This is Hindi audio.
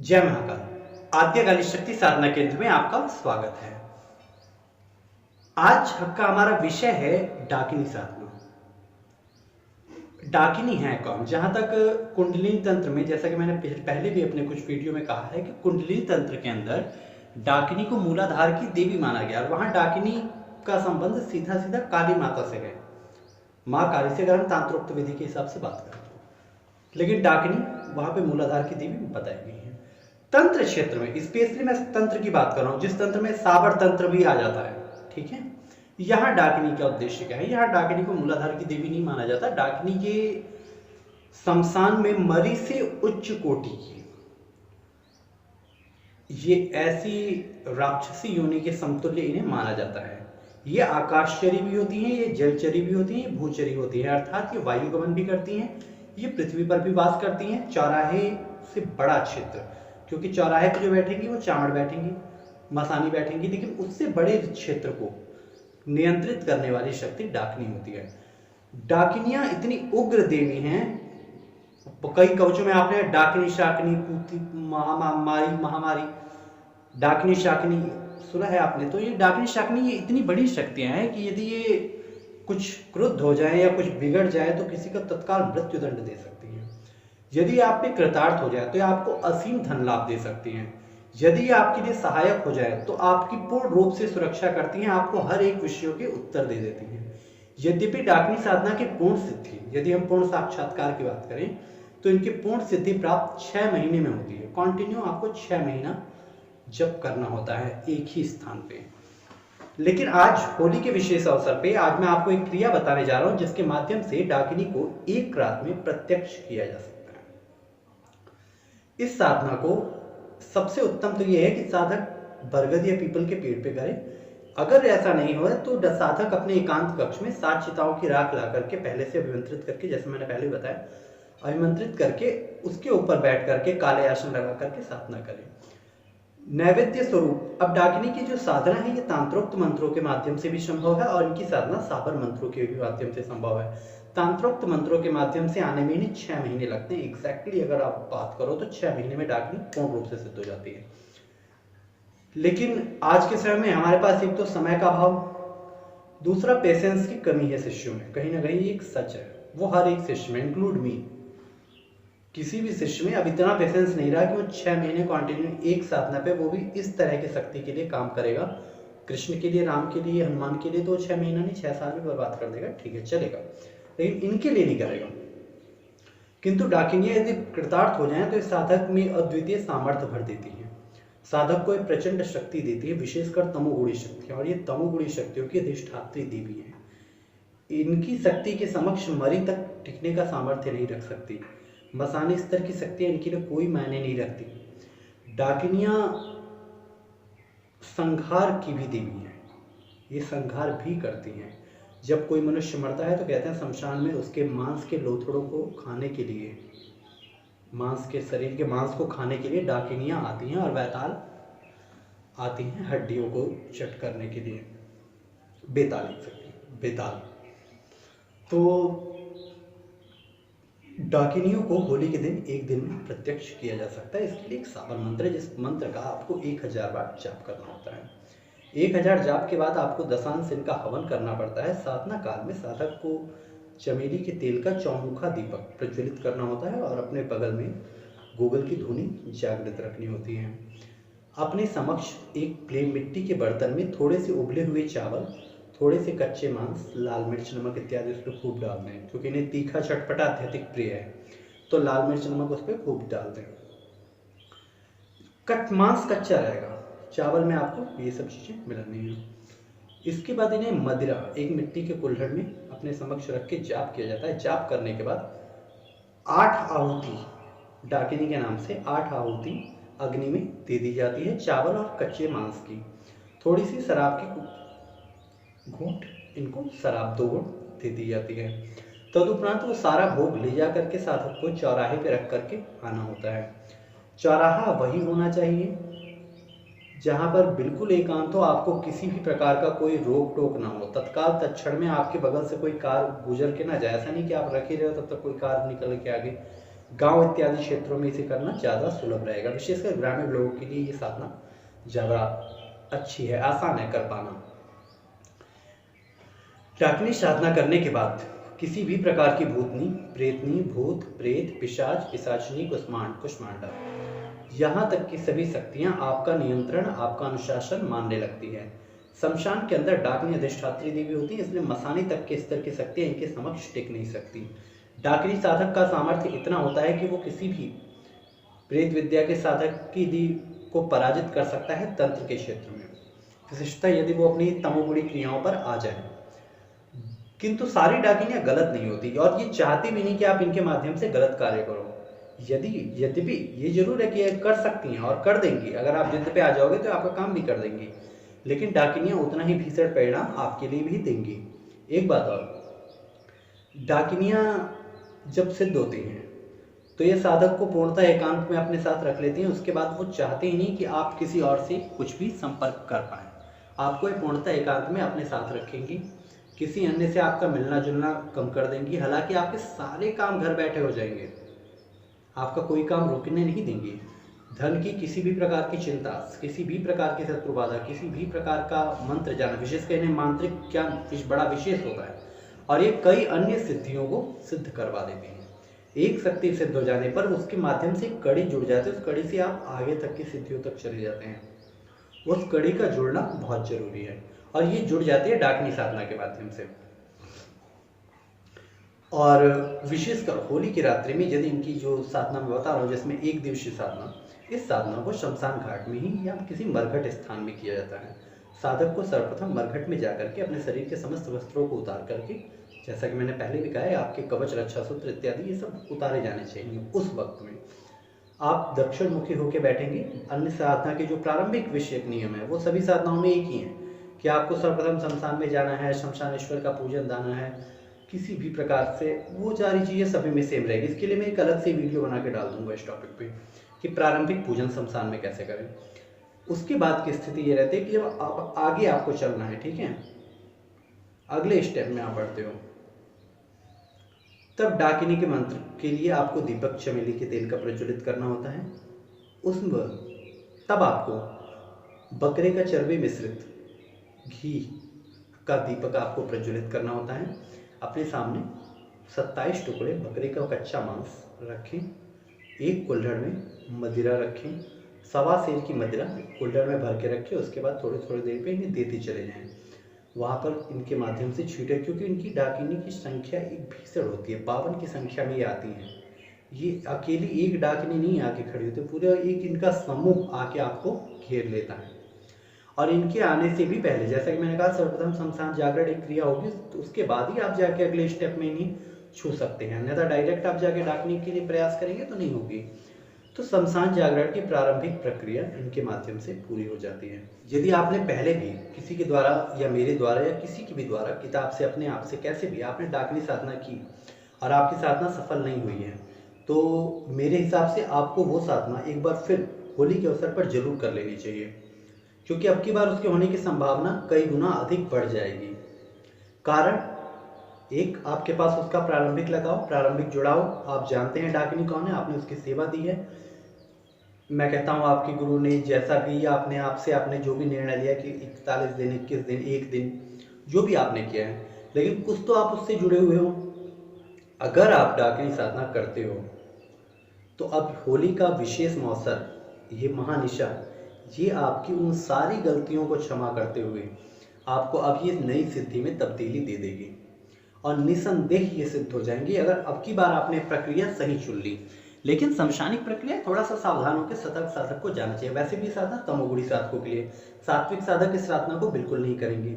जय महाकाल। आद्यकाली शक्ति साधना केंद्र में आपका स्वागत है। आज का हमारा विषय है डाकिनी साधना। डाकिनी है कौन? जहां तक कुंडलिनी तंत्र में, जैसा कि मैंने पहले भी अपने कुछ वीडियो में कहा है कि कुंडलिनी तंत्र के अंदर डाकिनी को मूलाधार की देवी माना गया और वहां डाकिनी का संबंध सीधा सीधा काली माता से है। माँ काली से अगर हम तांत्रोक्त विधि के हिसाब से बात करें, लेकिन डाकिनी वहां पे मूलाधार की देवी बताई गई है। तंत्र क्षेत्र में स्पेशली मैं तंत्र की बात कर रहा हूं, जिस तंत्र में साबर तंत्र भी आ जाता है, ठीक है। यहां डाकिनी का उद्देश्य क्या है? यहां डाकिनी को मूलाधार की देवी नहीं माना जाता। डाकिनी के शमशान में मरी से उच्च कोटि की ये ऐसी राक्षसी योनि के समतुल्य इन्हें माना जाता है। ये आकाशचरी भी होती हैं, ये जलचरी भी होती हैं, ये भूचरी होती है, अर्थात ये वायुगमन भी करती हैं, ये पृथ्वी पर भी वास करती हैं। चौराहे से बड़ा क्षेत्र, क्योंकि चौराहे पर जो बैठेंगी वो चामड़ बैठेंगी, मसानी बैठेंगी, लेकिन उससे बड़े क्षेत्र को नियंत्रित करने वाली शक्ति डाकिनी होती है। डाकिनियां इतनी उग्र देवी हैं, कई कवचों में आपने डाकिनी शाकिनी पूती महामारी डाकिनी शाकिनी सुना है आपने। तो ये डाकिनी शाकिनी ये इतनी बड़ी शक्तियां हैं कि यदि ये कुछ क्रुद्ध हो जाए या कुछ बिगड़ जाए तो किसी का तत्काल मृत्यु दंड दे सकती है। यदि आप पे कृतार्थ हो जाए तो ये आपको असीम धन लाभ दे सकती हैं। यदि ये आपके लिए सहायक हो जाए तो आपकी पूर्ण रूप से सुरक्षा करती हैं, आपको हर एक विषयों के उत्तर दे देती हैं। यद्यपि डाकिनी साधना की पूर्ण सिद्धि, यदि हम पूर्ण साक्षात्कार की बात करें तो इनकी पूर्ण सिद्धि प्राप्त 6 महीने में होती है। कंटिन्यू आपको 6 महीना जप करना होता है एक ही स्थान पे। लेकिन आज होली के विशेष अवसर पे आज मैं आपको एक क्रिया बताने जा रहा हूं जिसके माध्यम से डाकिनी को एक रात में प्रत्यक्ष किया जा सकता है। इस साधना को सबसे उत्तम तो यह है कि साधक बरगद या पीपल के पेड़ पे करे। अगर ऐसा नहीं हो तो साधक अपने एकांत कक्ष में 7 चिताओं की राख ला करके पहले से अभिमंत्रित करके, जैसे मैंने पहले बताया, अभिमंत्रित करके उसके ऊपर बैठ करके काले आसन लगा करके साधना करें। नैवेद्य स्वरूप, अब डाकिनी की जो साधना है ये तांत्रोक्त मंत्रों के माध्यम से भी संभव है और इनकी साधना साबर मंत्रों के भी माध्यम से संभव है। तांत्रोक्त मंत्रों के माध्यम से आने में इन्हें 6 महीने लगते हैं। एग्जैक्टली अगर आप बात करो तो 6 महीने में डाकिनी पूर्ण रूप से सिद्ध हो जाती है। लेकिन आज के समय में हमारे पास एक तो समय का अभाव, दूसरा पेशेंस की कमी है शिष्यों में। कहीं ना कहीं एक सच है, वो हर एक शिष्य में, इंक्लूड मी, किसी भी शिष्य में अब इतना पेशेंस नहीं रहा कि वो 6 महीने कंटिन्यू एक साधना पे, वो भी इस तरह की शक्ति के लिए काम करेगा। कृष्ण के लिए, राम के लिए, हनुमान के लिए तो 6 महीना नहीं 6 साल में बर्बाद कर देगा, ठीक है चलेगा, लेकिन इनके लिए नहीं करेगा। किंतु डाकिनियां यदि कृतार्थ हो जाएं तो इस साधक में अद्वितीय सामर्थ्य भर देती है, साधक को एक प्रचंड शक्ति देती है, विशेषकर तमोगुणी शक्तियां। और ये तमोगुणी शक्तियों की अधिष्ठात्री देवी है। इनकी शक्ति के समक्ष मरी तक टिकने का सामर्थ्य नहीं रख सकती। मसानी स्तर की शक्तियां इनके लिए कोई मायने नहीं रखती। डाकिनियां संहार की भी देवी हैं, ये संहार भी करती हैं। जब कोई मनुष्य मरता है तो कहते हैं शमशान में उसके मांस के लोथड़ों को खाने के लिए, मांस के, शरीर के मांस को खाने के लिए डाकिनियां आती हैं और वैताल आती हैं हड्डियों को चट करने के लिए। बेताल लिख सकते हैं, बेताल। तो डाकिनियों को होली के दिन एक दिन में प्रत्यक्ष किया जा सकता है। इसके लिए एक साबर मंत्र है, जिस मंत्र का आपको 1000 बार जाप करना होता है। 1000 जाप के बाद आपको दशांश इनका हवन करना पड़ता है। साधना काल में साधक को चमेली के तेल का चौमुखा दीपक प्रज्वलित करना होता है और अपने बगल में गूगल की धुनी जागृत रखनी होती है। अपने समक्ष एक प्लेन मिट्टी के बर्तन में थोड़े से उबले हुए चावल, थोड़े से कच्चे मांस, लाल मिर्च, नमक इत्यादि उस पर खूब डाल दें, क्योंकि इन्हें तीखा चटपटा अत्यधिक प्रिय है, तो लाल मिर्च नमक उस पर खूब डाल दें। मांस कच्चा रहेगा, चावल में आपको ये सब चीज़ें मिलनी है। इसके बाद इन्हें मदिरा एक मिट्टी के कुल्हड़ में अपने समक्ष रख के जाप किया जाता है। जाप करने के बाद 8 आहुति, डाकिनी के नाम से 8 आहुति अग्नि में दे दी जाती है, चावल और कच्चे मांस की। थोड़ी सी शराब की घूंट, इनको शराब 2 घूंट दे दी जाती है। तदुपरांत वो सारा भोग ले जा करके साधक को चौराहे पे रख करके आना होता है। चौराहा वही होना चाहिए जहां पर बिल्कुल एकांत हो, आपको किसी भी प्रकार का कोई रोक टोक ना हो, तत्काल तत्क्षण में आपके बगल से कोई कार गुजर के ना जाए। ऐसा नहीं कि आप रखे रहे हो तब तक कोई कार निकल के आगे गांव इत्यादि क्षेत्रों में इसे करना ज़्यादा सुलभ रहेगा। विशेषकर ग्रामीण लोगों के लिए ये साधना ज़्यादा अच्छी है, आसान है कर पाना। डाकिनी साधना करने के बाद किसी भी प्रकार की भूतनी, प्रेतनी, भूत, प्रेत, पिशाच, पिशाचिनी, कुष्मांडा, यहाँ तक कि सभी शक्तियाँ आपका नियंत्रण, आपका अनुशासन मानने लगती है। शमशान के अंदर डाकिनी अधिष्ठात्री देवी होती है, इसलिए मसानी तक के स्तर की शक्तियाँ इनके समक्ष टिक नहीं सकती। डाकिनी साधक का सामर्थ्य इतना होता है कि वो किसी भी प्रेत विद्या के साधक की को पराजित कर सकता है तंत्र के क्षेत्र में, विशेषतः यदि वो अपनी तमोगुणी क्रियाओं पर आ जाए। किंतु सारी डाकिनियां गलत नहीं होती और ये चाहती भी नहीं कि आप इनके माध्यम से गलत कार्य करो। यद्यपि ये जरूर है कि कर सकती हैं और कर देंगी, अगर आप जिद पे आ जाओगे तो आपका काम भी कर देंगी, लेकिन डाकिनियां उतना ही भीषण परिणाम आपके लिए भी देंगी। एक बात और, डाकिनियां जब सिद्ध होती हैं तो ये साधक को पूर्णतः एकांत में अपने साथ रख लेती हैं। उसके बाद वो चाहते ही नहीं कि आप किसी और से कुछ भी संपर्क कर पाए। आपको ये पूर्णतः एकांत में अपने साथ रखेंगी, किसी अन्य से आपका मिलना जुलना कम कर देंगी। हालांकि आपके सारे काम घर बैठे हो जाएंगे, आपका कोई काम रुकने नहीं देंगी। धन की किसी भी प्रकार की चिंता, किसी भी प्रकार की शत्रु बाधा, किसी भी प्रकार का मंत्र जाना, विशेषकर इन्हें मांत्रिक ज्ञान बड़ा विशेष होता है और ये कई अन्य सिद्धियों को सिद्ध करवा देते हैं। एक शक्ति सिद्ध हो जाने पर उसके माध्यम से कड़ी जुड़ जाती है, उस कड़ी से आप आगे तक की सिद्धियों तक चले जाते हैं। उस कड़ी का जुड़ना बहुत जरूरी है और ये जुड़ जाती है डाकिनी साधना के माध्यम से। और विशेषकर होली की रात्रि में यदि इनकी जो साधना मैं बता रहा हूँ, जिसमें एक दिवसीय साधना, इस साधना को शमशान घाट में ही या किसी मरघट स्थान में किया जाता है। साधक को सर्वप्रथम मरघट में जाकर के अपने शरीर के समस्त वस्त्रों को उतार करके, जैसा कि मैंने पहले भी कहा है, आपके कवच, रक्षा सूत्र इत्यादि ये सब उतारे जाने चाहिए। उस वक्त में आप दक्षिण मुखी होकर बैठेंगे। अन्य साधना के जो प्रारंभिक विषयक नियम है वो सभी साधनाओं में एक ही है कि आपको सर्वप्रथम शमशान में जाना है, शमशानेश्वर का पूजन दाना है, किसी भी प्रकार से वो सारी चीज़ें सभी में सेम रहेगी। इसके लिए मैं एक अलग से वीडियो बना के डाल दूंगा इस टॉपिक पे कि प्रारंभिक पूजन शमशान में कैसे करें। उसके बाद की स्थिति ये रहती है कि जब आप आगे आपको चलना है, ठीक है, अगले स्टेप में आप बढ़ते हो, तब डाकिनी के मंत्र के लिए आपको दीपक चमेली के तेल का प्रज्वलित करना होता है। तब आपको बकरे का चर्बी मिश्रित घी का दीपक आपको प्रज्वलित करना होता है। अपने सामने 27 टुकड़े बकरे का कच्चा मांस रखें, एक कुल्हड़ में मदिरा रखें, 1.25 सेर की मदिरा कुल्हड़ में भर के रखें। उसके बाद थोड़ी थोड़ी देर पे इन्हें देते चले जाएं, वहाँ पर इनके माध्यम से छींटे, क्योंकि इनकी डाकिनी की संख्या एक भीषण होती है, 52 की संख्या में ये आती हैं। ये अकेली एक डाकिनी नहीं आके खड़ी होती, पूरा एक इनका समूह आके आपको घेर लेता है। और इनके आने से भी पहले, जैसा कि मैंने कहा, सर्वप्रथम शमशान जागरण एक क्रिया होगी, तो उसके बाद ही आप जाके अगले स्टेप में इन्हें छू सकते हैं, अन्यथा डायरेक्ट आप जाके डाकने के लिए प्रयास करेंगे तो नहीं होगी। तो शमशान जागरण की प्रारंभिक प्रक्रिया इनके माध्यम से पूरी हो जाती है। यदि आपने पहले भी किसी के द्वारा या मेरे द्वारा या किसी के भी द्वारा किताब से, अपने आप से, कैसे भी आपने डाकनी साधना की और आपकी साधना सफल नहीं हुई है, तो मेरे हिसाब से आपको वो साधना एक बार फिर होली के अवसर पर जरूर कर लेनी चाहिए, क्योंकि अब की बार उसके होने की संभावना कई गुना अधिक बढ़ जाएगी। कारण एक, आपके पास उसका प्रारंभिक लगाव, प्रारंभिक जुड़ाव, आप जानते हैं डाकिनी कौन है, आपने उसकी सेवा दी है। मैं कहता हूँ आपके गुरु ने जैसा भी आपने आपसे आपने जो भी निर्णय लिया कि 41 दिन, 21 दिन, एक दिन, जो भी आपने किया है, लेकिन कुछ तो आप उससे जुड़े हुए हो। अगर आप डाकिनी साधना करते हो तो अब होली का विशेष मौसम, ये महानिशा, ये आपकी उन सारी गलतियों को क्षमा करते हुए आपको अब ये नई सिद्धि में तब्दीली दे देगी और निसंदेह ये सिद्ध हो जाएंगी, अगर अब की बार आपने प्रक्रिया सही चुन ली। लेकिन शमशानिक प्रक्रिया थोड़ा सा सावधान होकर सतर्क साधक को जाना चाहिए। वैसे भी साधना तमोगुणी साधकों के लिए, सात्विक साधक इस साधना को बिल्कुल नहीं करेंगे।